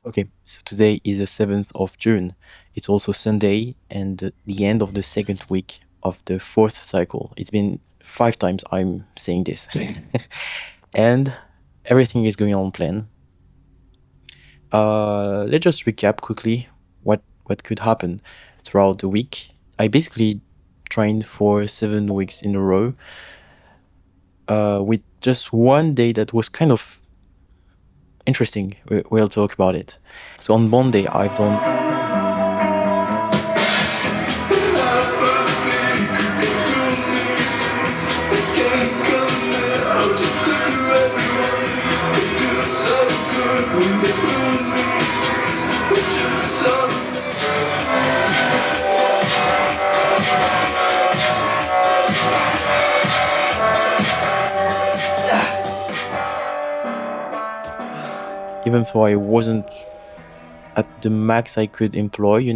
Okay, so today is the 7th of June. It's also Sunday and the end of the second week of the fourth cycle. It's been 5 times I'm saying this. And everything is going on plan. Let's just recap quickly what could happen throughout the week. I basically trained for 7 weeks in a row with just one day that was kind of interesting. We'll talk about it. So on Monday, I've done even though I wasn't at the max I could employ.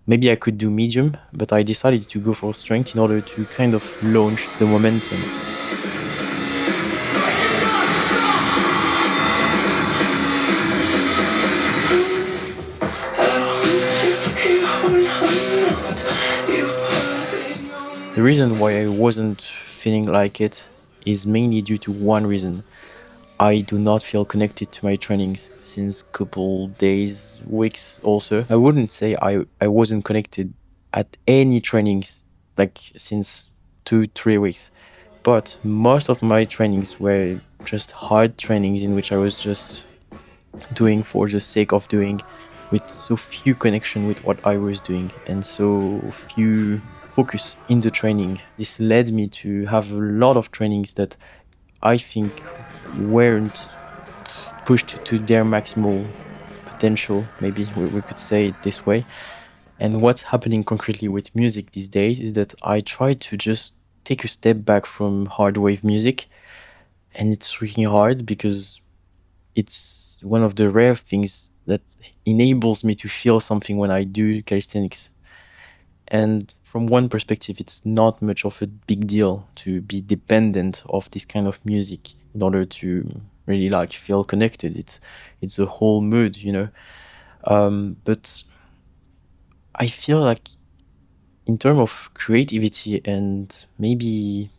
Maybe I could do medium, but I decided to go for strength in order to kind of launch the momentum. The reason why I wasn't feeling like it is mainly due to one reason. I do not feel connected to my trainings since couple days, weeks also. I wouldn't say I wasn't connected at any trainings like since 2-3 weeks. But most of my trainings were just hard trainings in which I was just doing for the sake of doing, with so few connection with what I was doing and so few focus in the training. This led me to have a lot of trainings that I think weren't pushed to their maximal potential, maybe we could say it this way. And what's happening concretely with music these days is that I try to just take a step back from hard wave music, and it's freaking hard because it's one of the rare things that enables me to feel something when I do calisthenics. And from one perspective, it's not much of a big deal to be dependent of this kind of music in order to really like feel connected. It's a whole mood. But I feel like in terms of creativity and maybe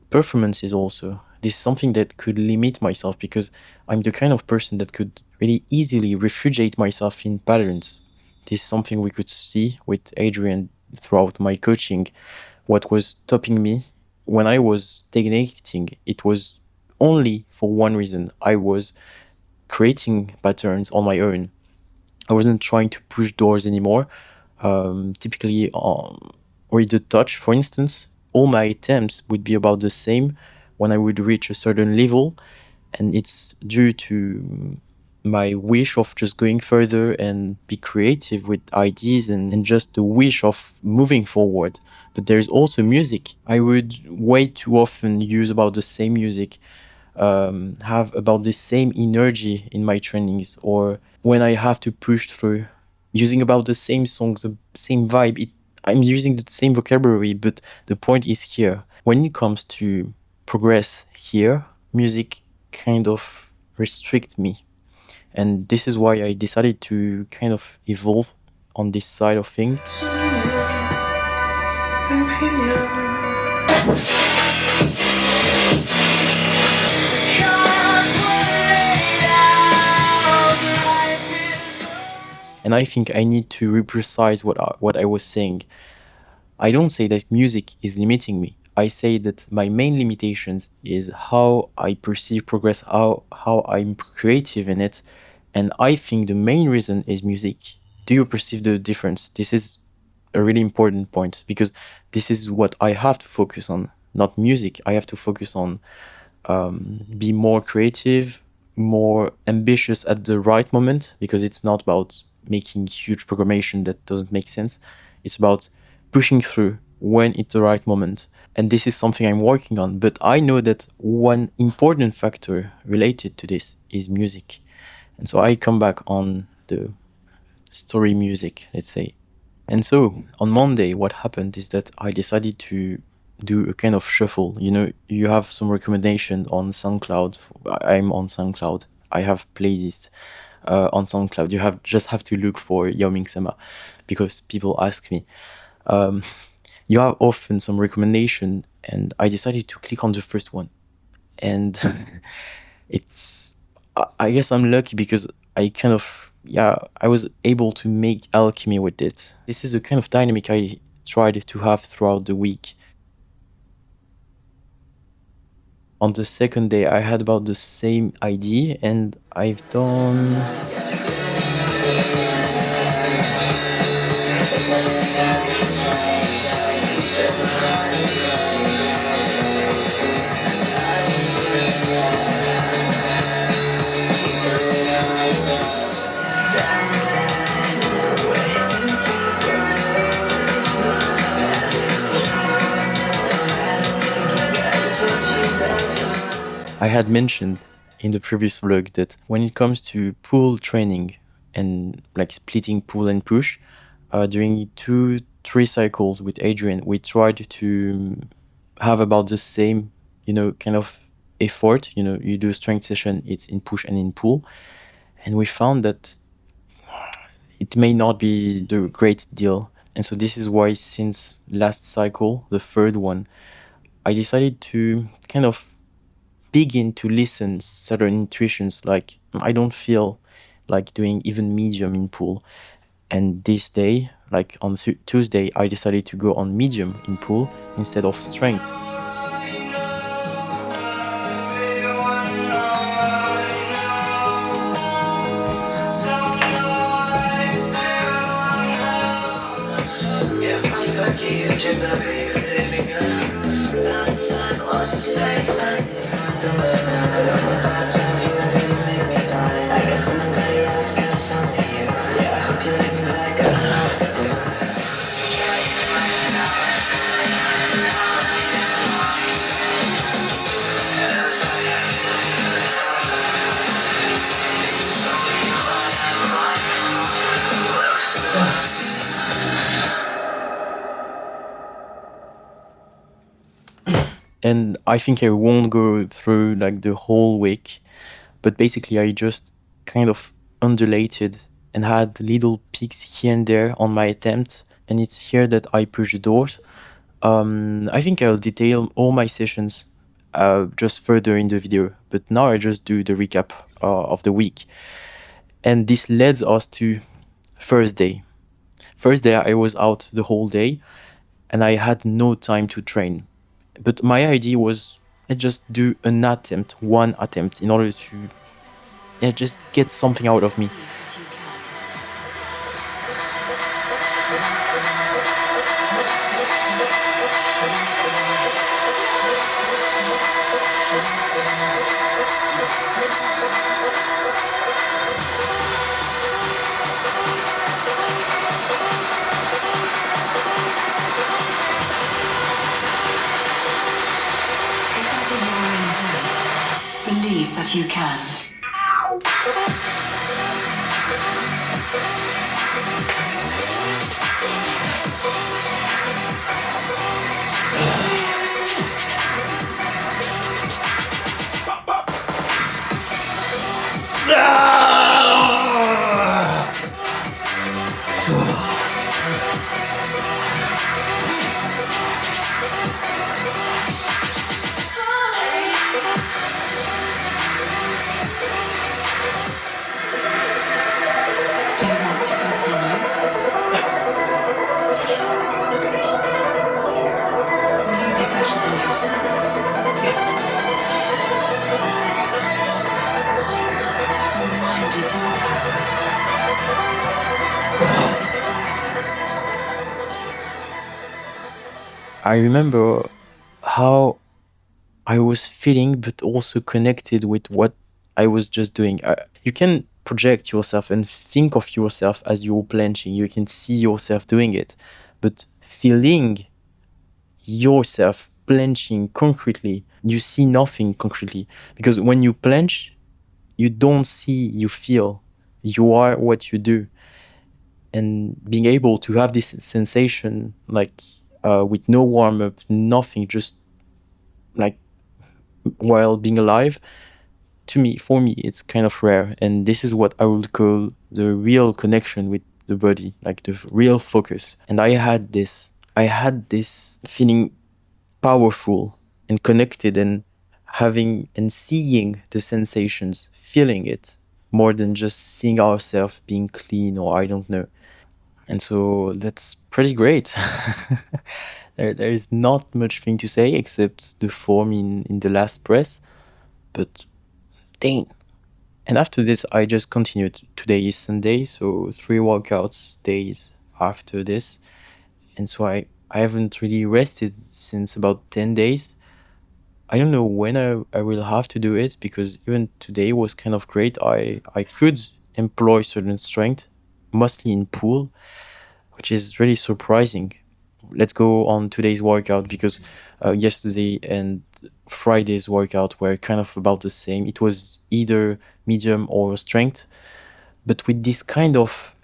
performances also, this is something that could limit myself because I'm the kind of person that could really easily refugiate myself in patterns. This is something we could see with Adrian throughout my coaching. What was stopping me when I was stagnating, it was only for one reason. I was creating patterns on my own. I wasn't trying to push doors anymore. Typically, with the touch, for instance, all my attempts would be about the same when I would reach a certain level, and it's due to my wish of just going further and be creative with ideas and just the wish of moving forward. But there's also music. I would way too often use about the same music, have about the same energy in my trainings, or when I have to push through, using about the same songs, the same vibe. I'm using the same vocabulary, but the point is here. When it comes to progress here, music kind of restricts me. And this is why I decided to kind of evolve on this side of things. And I think I need to reprecise what I was saying. I don't say that music is limiting me. I say that my main limitations is how I perceive progress, how I'm creative in it. And I think the main reason is music. Do you perceive the difference? This is a really important point because this is what I have to focus on, not music. I have to focus on be more creative, more ambitious at the right moment, because it's not about making huge programmation that doesn't make sense. It's about pushing through when it's the right moment. And this is something I'm working on. But I know that one important factor related to this is music. And so I come back on the story music, let's say. And so on Monday, what happened is that I decided to do a kind of shuffle. You have some recommendation on SoundCloud. I'm on SoundCloud. I have playlists. on SoundCloud. You just have to look for Yao Ming Sema, because people ask me. You have often some recommendation, and I decided to click on the first one. And I guess I'm lucky because I was able to make alchemy with it. This is a kind of dynamic I tried to have throughout the week. On the second day, I had about the same idea, and I've done... I had mentioned in the previous vlog that when it comes to pull training and like splitting pull and push, during 2-3 cycles with Adrian, we tried to have about the same, kind of effort. You do a strength session, it's in push and in pull. And we found that it may not be the great deal. And so this is why since last cycle, the third one, I decided to kind of begin to listen certain intuitions, like I don't feel like doing even medium in pull. And this day, like on Tuesday, I decided to go on medium in pull instead of strength. And I think I won't go through like the whole week, but basically I just kind of undulated and had little peaks here and there on my attempts. And it's here that I push the doors. I think I'll detail all my sessions just further in the video, but now I just do the recap of the week. And this leads us to Thursday. Thursday I was out the whole day and I had no time to train. But my idea was, let's just do one attempt in order to just get something out of me. Believe that you can. I remember how I was feeling, but also connected with what I was just doing. You can project yourself and think of yourself as you're planching. You can see yourself doing it, but feeling yourself planching concretely, you see nothing concretely. Because when you planch, you don't see, you feel. You are what you do. And being able to have this sensation, like with no warm-up, nothing, just like while being alive, for me, it's kind of rare. And this is what I would call the real connection with the body, like the real focus. And I had this feeling powerful and connected and having and seeing the sensations, feeling it more than just seeing ourselves being clean or I don't know. And so that's pretty great. There is not much thing to say except the form in the last press, but dang. And after this, I just continued. Today is Sunday, so 3 workouts days after this. And so I haven't really rested since about 10 days. I don't know when I will have to do it, because even today was kind of great. I could employ certain strength, mostly in pool, which is really surprising. Let's go on today's workout, because yesterday and Friday's workout were kind of about the same. It was either medium or strength, but with this kind of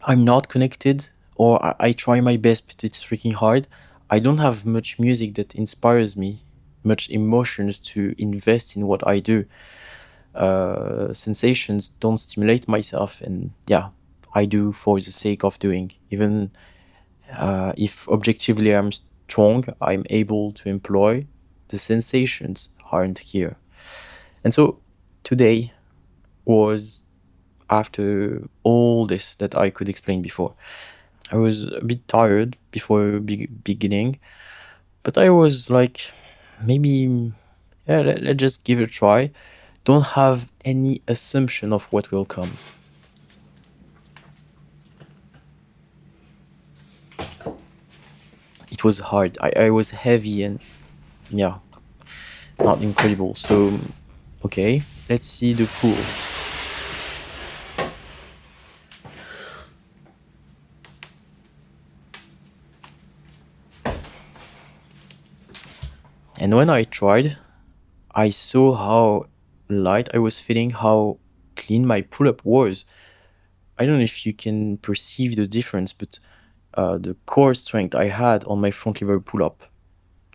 I'm not connected, or I try my best, but it's freaking hard. I don't have much music that inspires me, much emotions to invest in what I do. Sensations don't stimulate myself, and yeah, I do for the sake of doing. Even if objectively I'm strong, I'm able to employ, the sensations aren't here. And so today was, after all this that I could explain before, I was a bit tired before beginning, but I was like, maybe, yeah, let's just give it a try. Don't have any assumption of what will come. It was hard. I was heavy and, yeah, not incredible. So, okay, let's see the pool. And when I tried, I saw how light I was feeling, how clean my pull-up was. I don't know if you can perceive the difference, but the core strength I had on my front lever pull-up,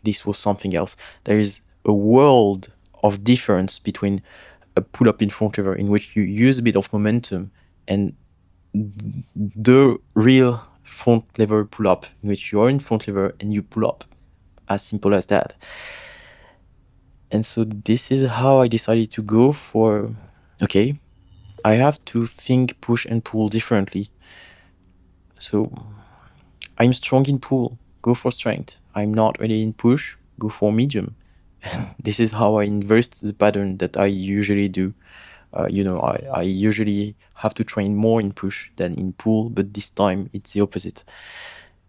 this was something else. There is a world of difference between a pull-up in front lever, in which you use a bit of momentum, and the real front lever pull-up, in which you are in front lever and you pull up. As simple as that. And so this is how I decided to go for, okay, I have to think push and pull differently. So I'm strong in pull, go for strength. I'm not really in push, go for medium. This is how I inverse the pattern that I usually do. I usually have to train more in push than in pull, but this time it's the opposite.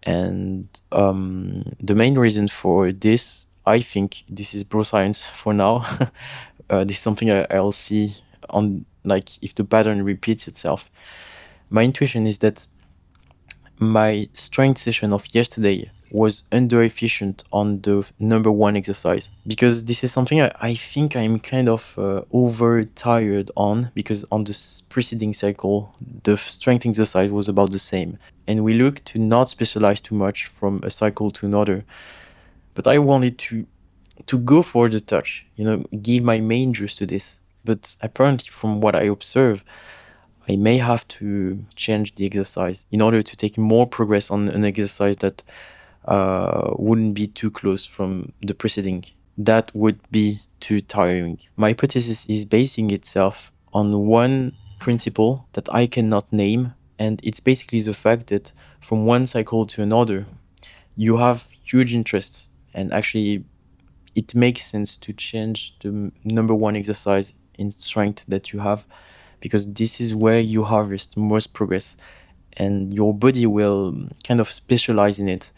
And the main reason for this, I think this is bro science for now. This is something I'll see on, like, if the pattern repeats itself. My intuition is that my strength session of yesterday was under efficient on the number 1 exercise, because this is something I think I'm kind of over tired on, because on the preceding cycle the strength exercise was about the same, and we look to not specialize too much from a cycle to another. But I wanted to go for the touch, give my main juice to this. But apparently, from what I observe, I may have to change the exercise in order to take more progress on an exercise that wouldn't be too close from the preceding. That would be too tiring. My hypothesis is basing itself on one principle that I cannot name, and it's basically the fact that from one cycle to another, you have huge interests, and actually it makes sense to change the number 1 exercise in strength that you have, because this is where you harvest most progress, and your body will kind of specialize in it.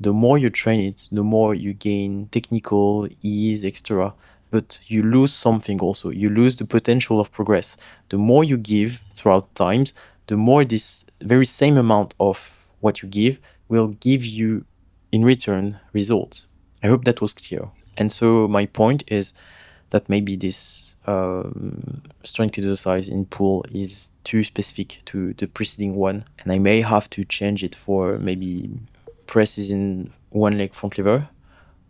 The more you train it, the more you gain technical ease, etc. But you lose something also. You lose the potential of progress. The more you give throughout times, the more this very same amount of what you give will give you in return results. I hope that was clear. And so my point is that maybe this strength exercise in pool is too specific to the preceding one, and I may have to change it for maybe presses in 1 leg front lever,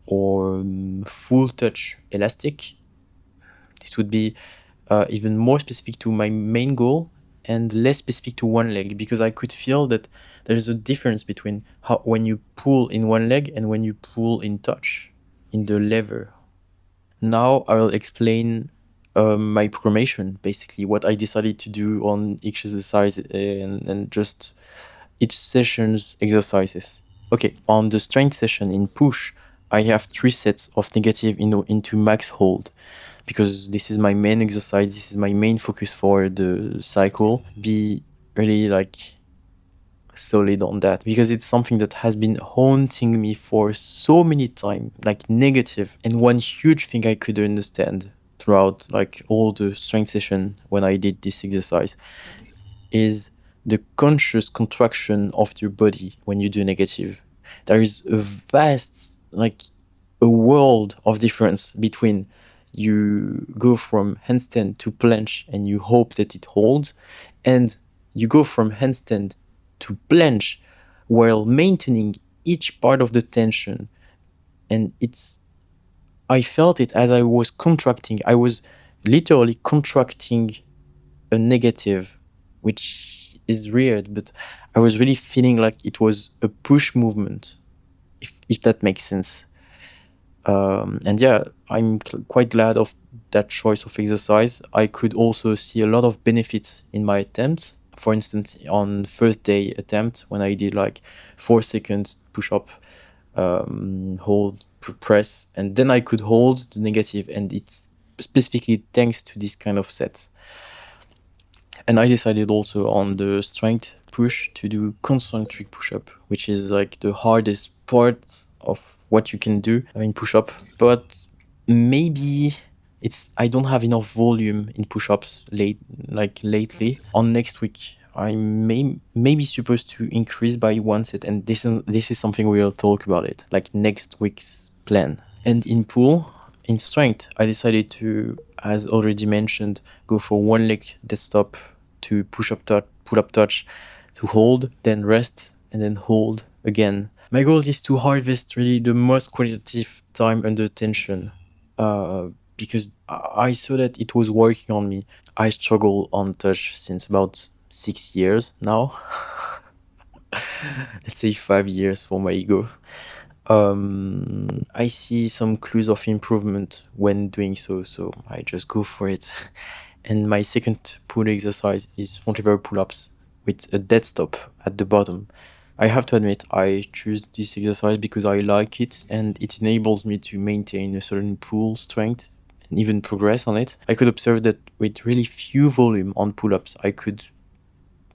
or full touch elastic. This would be even more specific to my main goal and less specific to one leg, because I could feel that there's a difference between how when you pull in one leg and when you pull in touch in the lever. Now I will explain my programmation, basically what I decided to do on each exercise and just each session's exercises. Okay, on the strength session in push, I have 3 sets of negative into max hold, because this is my main exercise, this is my main focus for the cycle. Be really like solid on that, because it's something that has been haunting me for so many times, like negative. And one huge thing I could understand throughout like all the strength session when I did this exercise is the conscious contraction of your body when you do negative. There is a vast, like a world of difference between you go from handstand to planche and you hope that it holds, and you go from handstand to planche while maintaining each part of the tension. And I felt it as I was contracting. I was literally contracting a negative, which is weird, but I was really feeling like it was a push movement, if that makes sense. And yeah, I'm quite glad of that choice of exercise. I could also see a lot of benefits in my attempts. For instance, on first day attempt, when I did like 4 seconds push up, hold, press, and then I could hold the negative, and it's specifically thanks to this kind of sets. And I decided also on the strength push to do concentric push-up, which is like the hardest part of what you can do in push-up. But maybe I don't have enough volume in push-ups lately. On next week, I may be supposed to increase by 1 set, and this is something we'll talk about it, like next week's plan. And in pull, in strength, I decided to, as already mentioned, go for 1 leg dead stop to pull up touch, to hold, then rest, and then hold again. My goal is to harvest really the most qualitative time under tension, because I saw that it was working on me. I struggle on touch since about 6 years now. Let's say 5 years for my ego. I see some clues of improvement when doing so I just go for it. And my second pull exercise is front lever pull-ups with a dead stop at the bottom. I have to admit, I choose this exercise because I like it, and it enables me to maintain a certain pull strength and even progress on it. I could observe that with really few volume on pull-ups, I could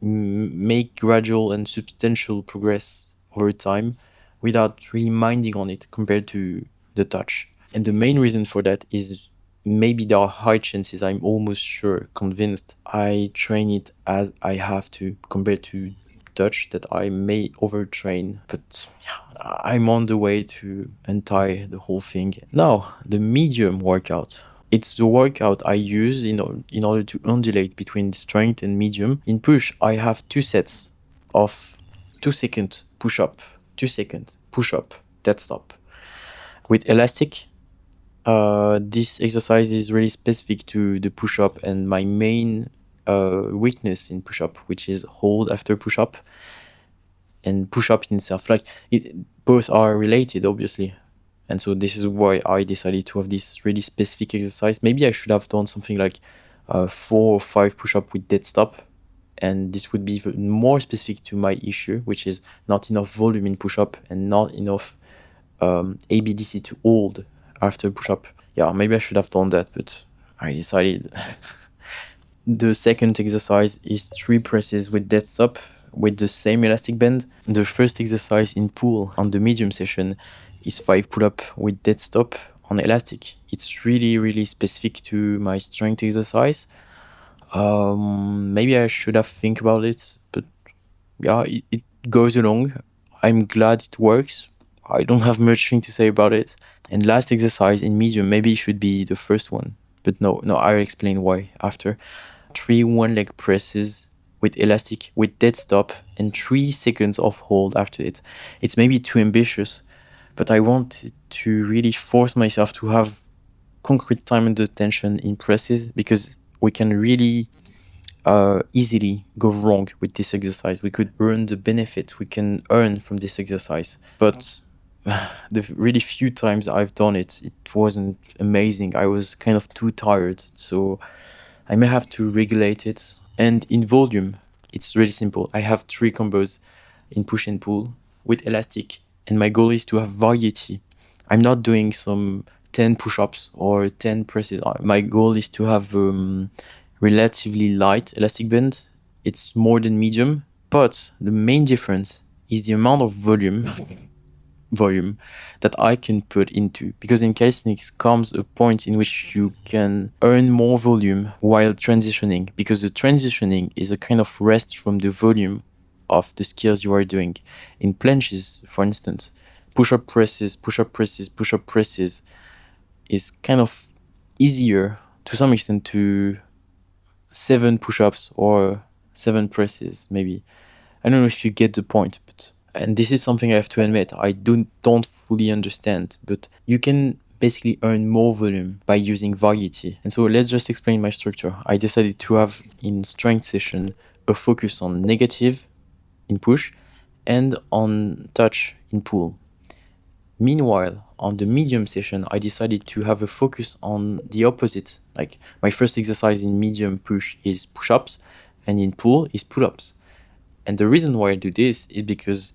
make gradual and substantial progress over time without really minding on it compared to the touch. And the main reason for that is maybe there are high chances, I'm almost sure, convinced, I train it as I have to compared to touch, that I may overtrain. But yeah, I'm on the way to untie the whole thing. Now, the medium workout. It's the workout I use in order to undulate between strength and medium. In push, I have 2 sets of 2 second push up, 2 seconds push up, dead stop. With elastic, this exercise is really specific to the push up and my main weakness in push up, which is hold after push up and push up in itself. Like both are related, obviously. And so this is why I decided to have this really specific exercise. Maybe I should have done something like 4 or 5 push-up with dead stop. And this would be even more specific to my issue, which is not enough volume in push-up and not enough ABDC to hold after push-up. Yeah, maybe I should have done that, but I decided. The second exercise is 3 presses with dead stop with the same elastic band. The first exercise in pull on the medium session is 5 pull-up with dead stop on elastic. It's really, really specific to my strength exercise. Maybe I should have think about it, but yeah, it goes along. I'm glad it works. I don't have much thing to say about it. And last exercise in medium, maybe it should be the first one, but no, I'll explain why after. 3 1-leg presses with elastic, with dead stop, and 3 seconds of hold after it. It's maybe too ambitious, but I want to really force myself to have concrete time under tension in presses, because we can really easily go wrong with this exercise. We could earn the benefit we can earn from this exercise. But the really few times I've done it, it wasn't amazing. I was kind of too tired. So I may have to regulate it. And in volume, it's really simple. I have 3 combos in push and pull with elastic. And my goal is to have variety. I'm not doing some 10 push-ups or 10 presses. My goal is to have relatively light elastic band. It's more than medium, but the main difference is the amount of volume that I can put into, because in calisthenics comes a point in which you can earn more volume while transitioning, because the transitioning is a kind of rest from the volume of the skills you are doing. In planches, for instance, push-up presses is kind of easier to some extent to 7 push-ups or 7 presses, maybe. I don't know if you get the point, but and this is something I have to admit, I don't fully understand, but you can basically earn more volume by using variety. And so let's just explain my structure. I decided to have in strength session a focus on negative in push and on touch in pull. Meanwhile, on the medium session, I decided to have a focus on the opposite. Like my first exercise in medium push is push-ups, and in pull is pull-ups. And the reason why I do this is because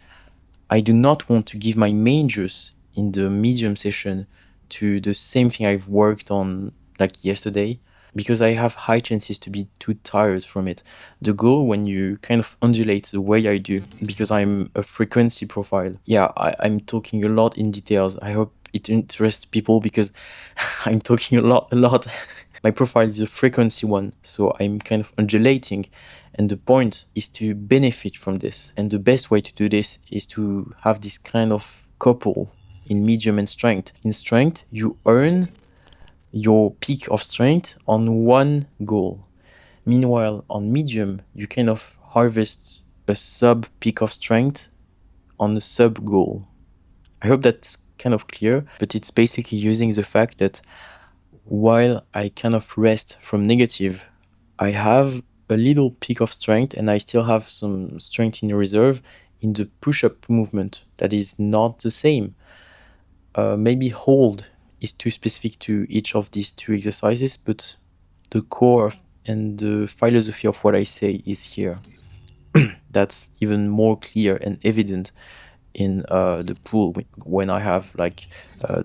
I do not want to give my majors in the medium session to the same thing I've worked on like yesterday, because I have high chances to be too tired from it. The goal when you kind of undulate the way I do, because I'm a frequency profile. Yeah, I'm talking a lot in details. I hope it interests people because I'm talking a lot. My profile is a frequency one, so I'm kind of undulating. And the point is to benefit from this. And the best way to do this is to have this kind of couple in medium and strength. In strength, you earn your peak of strength on one goal. Meanwhile, on medium, you kind of harvest a sub peak of strength on a sub goal. I hope that's kind of clear, but it's basically using the fact that while I kind of rest from negative, I have a little peak of strength and I still have some strength in reserve in the push-up movement that is not the same. Maybe hold is too specific to each of these 2 exercises, but the core and the philosophy of what I say is here. That's even more clear and evident in the pull when I have like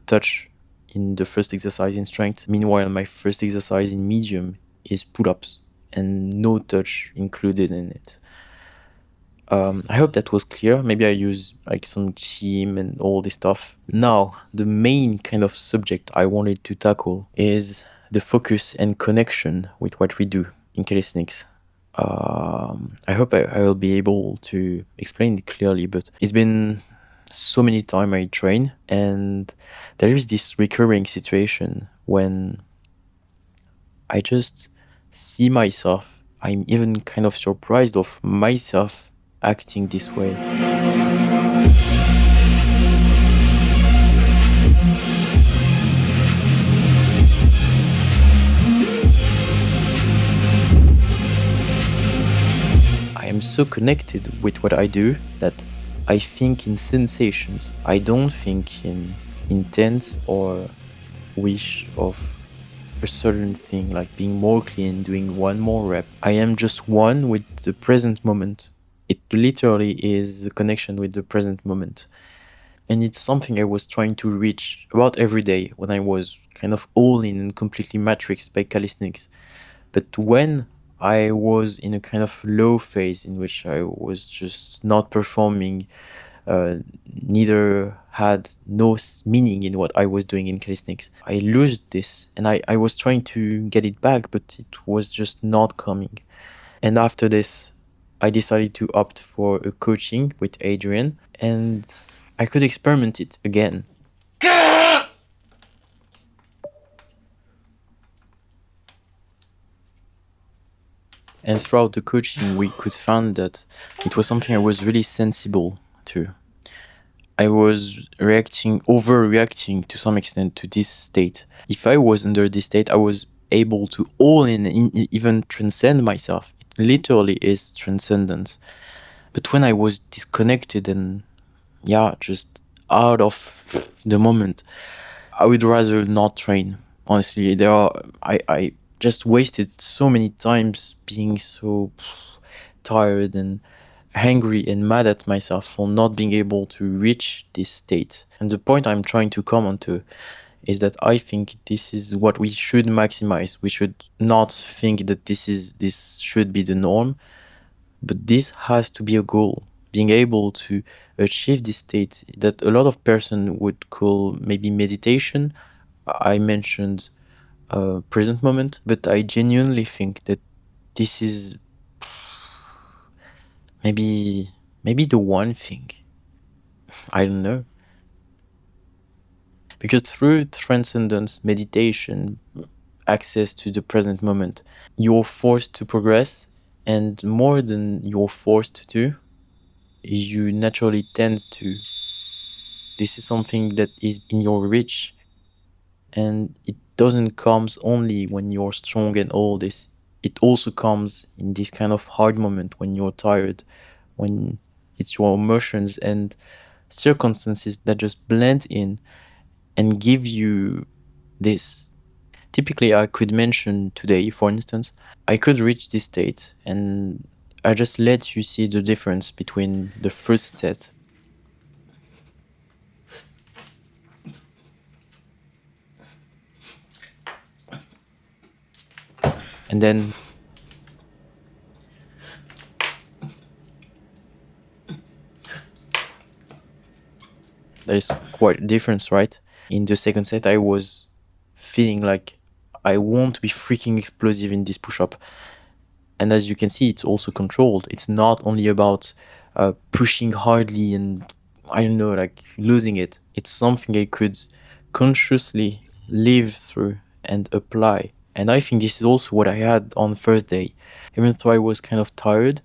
touch in the first exercise in strength. Meanwhile, my first exercise in medium is pull-ups and no touch included in it. I hope that was clear. Maybe I use like some team and all this stuff. Now, the main kind of subject I wanted to tackle is the focus and connection with what we do in calisthenics. I hope I will be able to explain it clearly, but it's been so many times I train, and there is this recurring situation when I just see myself. I'm even kind of surprised of myself acting this way. I am so connected with what I do that I think in sensations. I don't think in intent or wish of a certain thing, like being more clean, doing one more rep. I am just one with the present moment. It literally is the connection with the present moment. And it's something I was trying to reach about every day when I was kind of all in and completely matrixed by calisthenics. But when I was in a kind of low phase in which I was just not performing, neither had no meaning in what I was doing in calisthenics, I lost this and I was trying to get it back, but it was just not coming. And after this, I decided to opt for a coaching with Adrian, and I could experiment it again. And throughout the coaching, we could find that it was something I was really sensible to. I was overreacting to some extent to this state. If I was under this state, I was able to all in even transcend myself. It literally is transcendence. But when I was disconnected and just out of the moment, I would rather not train. Honestly, I just wasted so many times being so tired and angry and mad at myself for not being able to reach this state. And the point I'm trying to come on to is that I think this is what we should maximize. We should not think that this should be the norm, but this has to be a goal. Being able to achieve this state that a lot of person would call maybe meditation. I mentioned present moment, but I genuinely think that this is maybe the one thing. I don't know. Because through transcendence, meditation, access to the present moment, you're forced to progress, and more than you're forced to do, you naturally tend to. This is something that is in your reach, and it doesn't comes only when you're strong and all this. It also comes in this kind of hard moment when you're tired, when it's your emotions and circumstances that just blend in and give you this. Typically, I could mention today, for instance, I could reach this state, and I just let you see the difference between the first set and then there's quite a difference, right? In the second set, I was feeling like I want to be freaking explosive in this push-up. And as you can see, it's also controlled. It's not only about pushing hardly and, I don't know, like losing it. It's something I could consciously live through and apply. And I think this is also what I had on the first day. Even though I was kind of tired,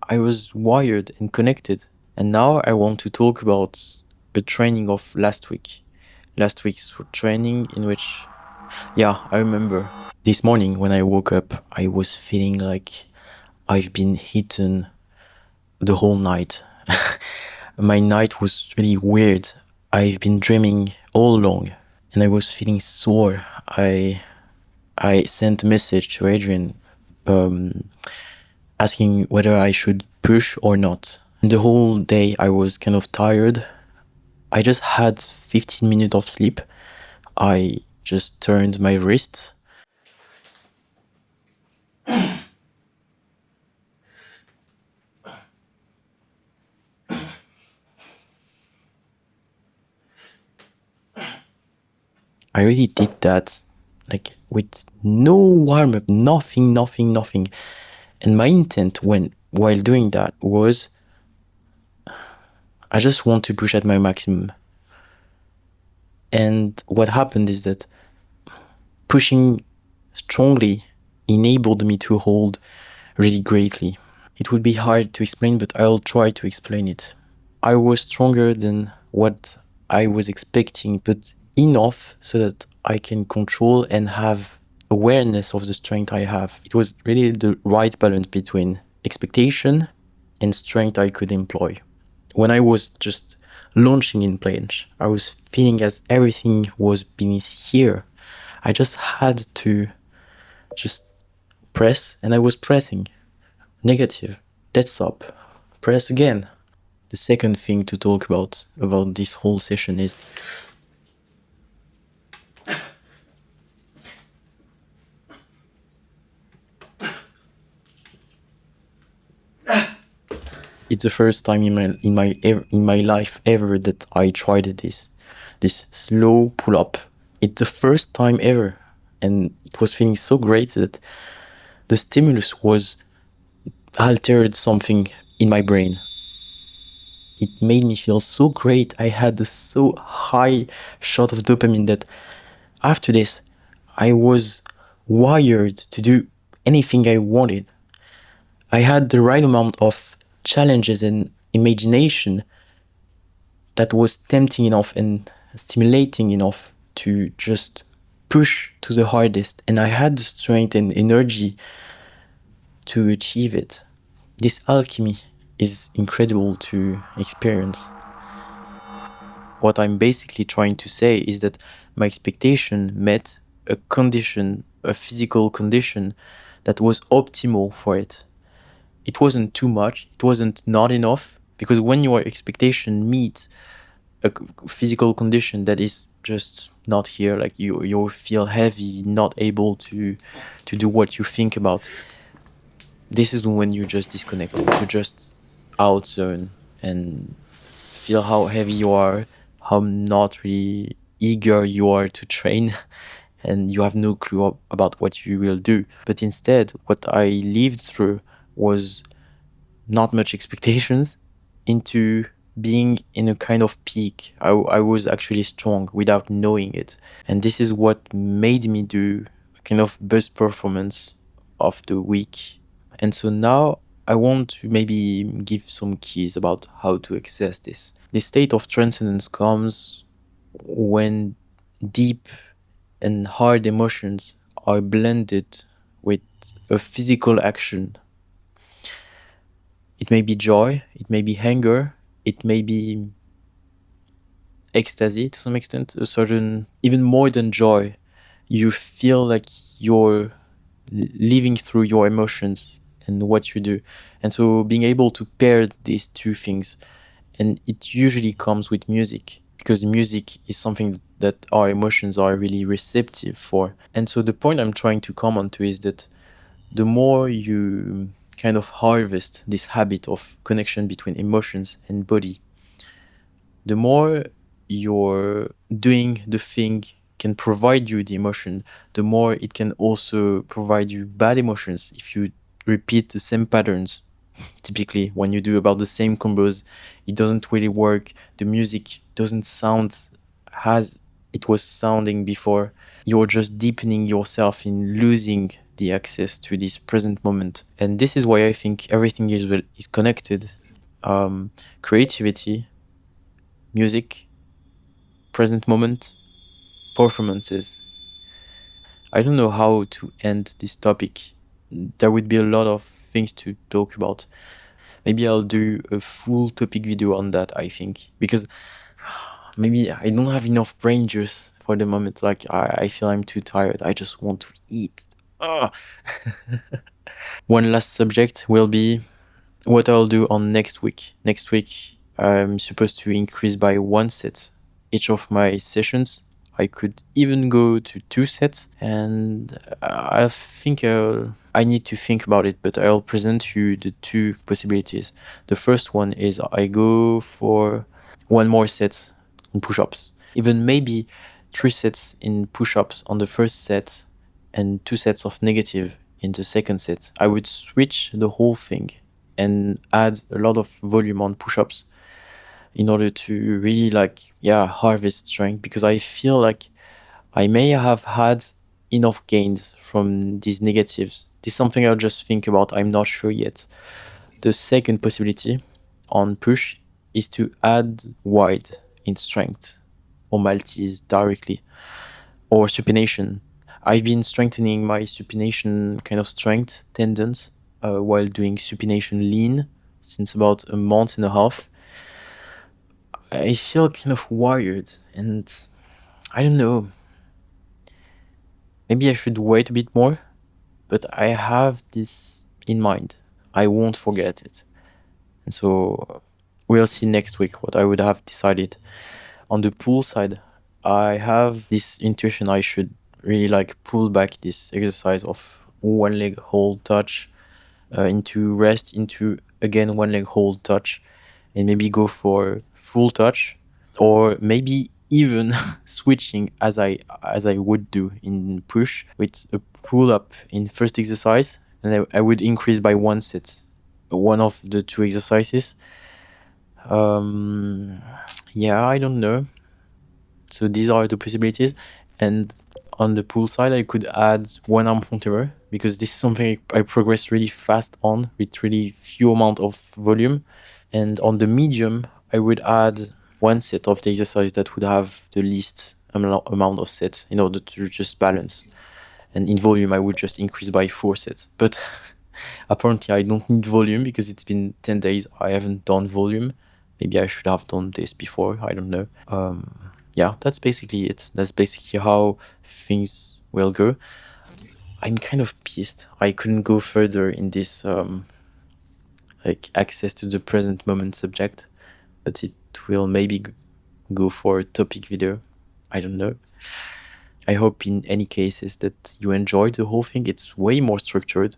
I was wired and connected. And now I want to talk about a training of last week. Last week's training in which, I remember this morning when I woke up, I was feeling like I've been eaten the whole night. My night was really weird. I've been dreaming all along and I was feeling sore. I sent a message to Adrian asking whether I should push or not. The whole day I was kind of tired. I just had 15 minutes of sleep. I just turned my wrists. I really did that, like, with no warm-up, nothing. And my intent while doing that was, I just want to push at my maximum. And what happened is that pushing strongly enabled me to hold really greatly. It would be hard to explain, but I'll try to explain it. I was stronger than what I was expecting, but enough so that I can control and have awareness of the strength I have. It was really the right balance between expectation and strength I could employ. When I was just launching in planche, I was feeling as everything was beneath here. I just had to just press, and I was pressing. Negative. That's up. Press again. The second thing to talk about this whole session is it's the first time in my life ever that I tried this slow pull up. It's the first time ever, and it was feeling so great that the stimulus was altered something in my brain. It made me feel so great. I had a so high shot of dopamine that after this, I was wired to do anything I wanted. I had the right amount of challenges and imagination that was tempting enough and stimulating enough to just push to the hardest, and I had the strength and energy to achieve it. This alchemy is incredible to experience. What I'm basically trying to say is that my expectation met a condition, a physical condition that was optimal for it. It wasn't too much, it wasn't not enough, because when your expectation meets a physical condition that is just not here, like you feel heavy, not able to do what you think about, this is when you just disconnect. You just out zone and feel how heavy you are, how not really eager you are to train, and you have no clue about what you will do. But instead, what I lived through was not much expectations into being in a kind of peak. I was actually strong without knowing it. And this is what made me do a kind of best performance of the week. And so now I want to maybe give some keys about how to access this. This state of transcendence comes when deep and hard emotions are blended with a physical action. It may be joy, it may be anger, it may be ecstasy to some extent, a certain, even more than joy. You feel like you're living through your emotions and what you do. And so being able to pair these two things, and it usually comes with music, because music is something that our emotions are really receptive for. And so the point I'm trying to come on to is that the more you kind of harvest this habit of connection between emotions and body, the more you're doing the thing can provide you the emotion, the more it can also provide you bad emotions if you repeat the same patterns. Typically, when you do about the same combos, it doesn't really work. The music doesn't sound as it was sounding before. You're just deepening yourself in losing the access to this present moment. And this is why I think everything is connected. Creativity, music, present moment, performances. I don't know how to end this topic. There would be a lot of things to talk about. Maybe I'll do a full topic video on that, I think, because maybe I don't have enough brain juice for the moment. Like, I feel I'm too tired. I just want to eat. One last subject will be what I'll do on next week. Next week, I'm supposed to increase by 1 set each of my sessions. I could even go to 2 sets, and I think I need to think about it, but I'll present you the 2 possibilities. The first one is I go for 1 more set in push-ups, even maybe 3 sets in push-ups on the first set and 2 sets of negative in the second set. I would switch the whole thing and add a lot of volume on push-ups in order to really harvest strength, because I feel like I may have had enough gains from these negatives. This is something I'll just think about. I'm not sure yet. The second possibility on push is to add wide in strength or Maltese directly, or supination. I've been strengthening my supination kind of strength tendons while doing supination lean since about a month and a half. I feel kind of wired, and I don't know. Maybe I should wait a bit more, but I have this in mind. I won't forget it. And so we'll see next week what I would have decided. On the pull side, I have this intuition I should really pull back this exercise of 1 leg hold touch into rest, into again 1 leg hold touch, and maybe go for full touch, or maybe even switching as I would do in push with a pull up in first exercise, and I would increase by 1 set one of the 2 exercises. I don't know. So these are the possibilities. And on the pull side, I could add 1 arm front lever, because this is something I progress really fast on with really few amount of volume. And on the medium, I would add 1 set of the exercise that would have the least amount of sets in order to just balance. And in volume, I would just increase by 4 sets. But apparently, I don't need volume because it's been 10 days. I haven't done volume. Maybe I should have done this before. I don't know. Yeah, that's basically it. That's basically how things will go. I'm kind of pissed. I couldn't go further in this like access to the present moment subject, but it will maybe go for a topic video. I don't know. I hope in any cases that you enjoyed the whole thing. It's way more structured,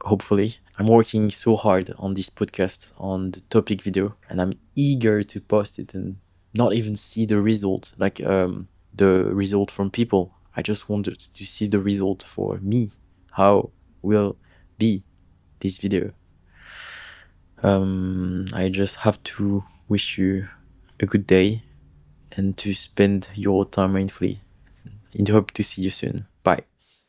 hopefully. I'm working so hard on this podcast, on the topic video, and I'm eager to post it and not even see the result, like the result from people. I just wanted to see the result for me. How will be this video? I just have to wish you a good day and to spend your time mindfully. And hope to see you soon. Bye.